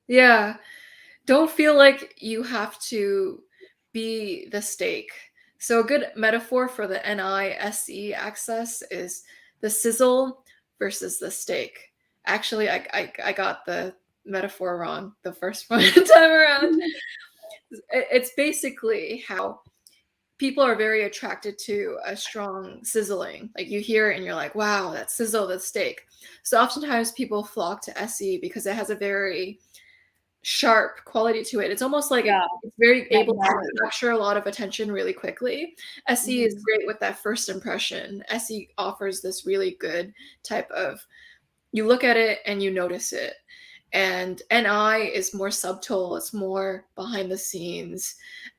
Yeah. Don't feel like you have to be the steak. So a good metaphor for the NISE access is the sizzle versus the steak. Actually, I got the metaphor wrong the first one time around. It's basically how people are very attracted to a strong sizzling. Like you hear it and you're like, wow, that sizzle, that steak. So oftentimes people flock to SE because it has a very sharp quality to it. It's almost like Yeah. it's very able to capture a lot of attention really quickly. SE is Mhm. great with that first impression. SE offers this really good type of, you look at it and you notice it. And NI is more subtle, it's more behind the scenes,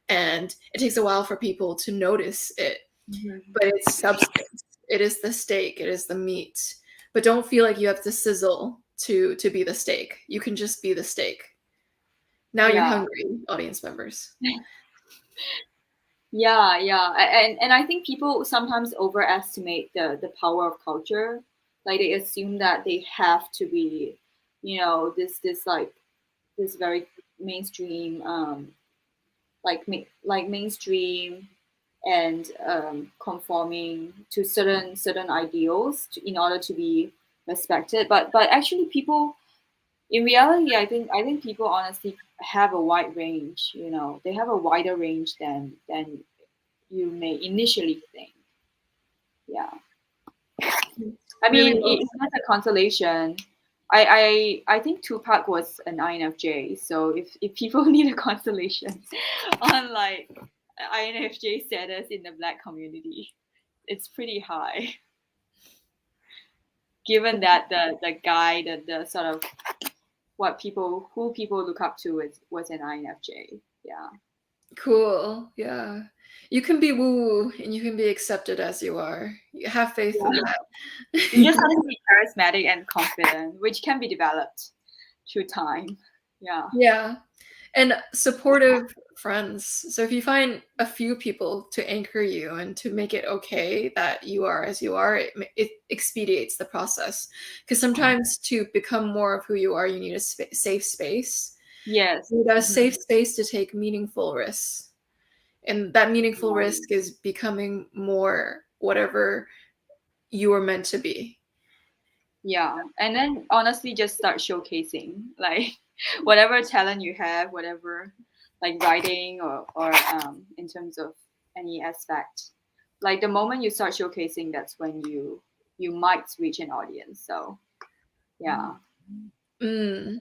and it takes a while for people to notice it. Mhm. But it's substance. It is the steak, it is the meat. But don't feel like you have to sizzle to be the steak. You can just be the steak. Now you're Yeah. hungry, audience members. Yeah. And I think people sometimes overestimate the power of culture. Like they assume that they have to be, you know, this like this very mainstream, like mainstream and conforming to certain ideals in order to be respected. But actually, people in reality, I think people honestly have a wide range. You know, they have a wider range than you may initially think. Yeah. I Really mean, well as a consolation, I think Tupac was an INFJ. So if people need a consolation on like INFJ status in the Black community, it's pretty high. Given that the guy, the sort of who people look up to was an INFJ. Yeah. cool. Yeah. You can be woo and you can be accepted as you are. You have faith in Yeah. that. You just have to be charismatic and confident, which can be developed through time. Yeah. Yeah. And supportive friends. So if you find a few people to anchor you and to make it okay that you are as you are, it expedites the process. Because sometimes to become more of who you are, you need a safe space. Yes. You need a safe space to take meaningful risks. And that meaningful risk is becoming more whatever you were meant to be. Yeah. And then honestly just start showcasing like whatever talent you have, whatever like writing or in terms of any aspect. Like the moment you start showcasing, that's when you might reach an audience. So yeah. Mm.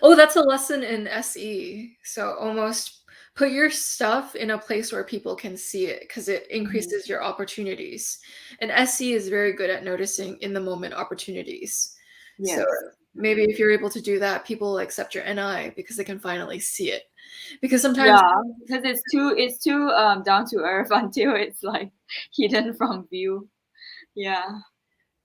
Oh, that's a lesson in SE. So almost put your stuff in a place where people can see it because it increases your opportunities. And SE is very good at noticing in the moment opportunities. So Yes. maybe if you're able to do that, people will accept your NI because they can finally see it. Because sometimes, Yeah, because it's too down to earth until it's like hidden from view. Yeah.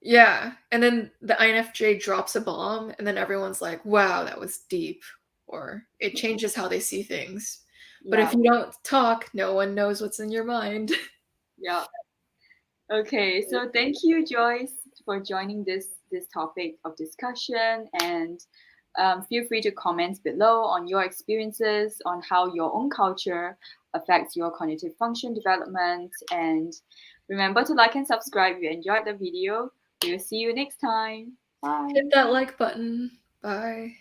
yeah, and then the INFJ drops a bomb, and then everyone's like, wow, that was deep, or it changes how they see things. But if Yeah. you don't talk, no one knows what's in your mind. Yeah. Okay, so thank you, Joyce, for joining this topic of discussion, and feel free to comment below on your experiences on how your own culture affects your cognitive function development. And remember to like and subscribe if you enjoyed the video. We'll see you next time. Bye. Hit that like button. Bye.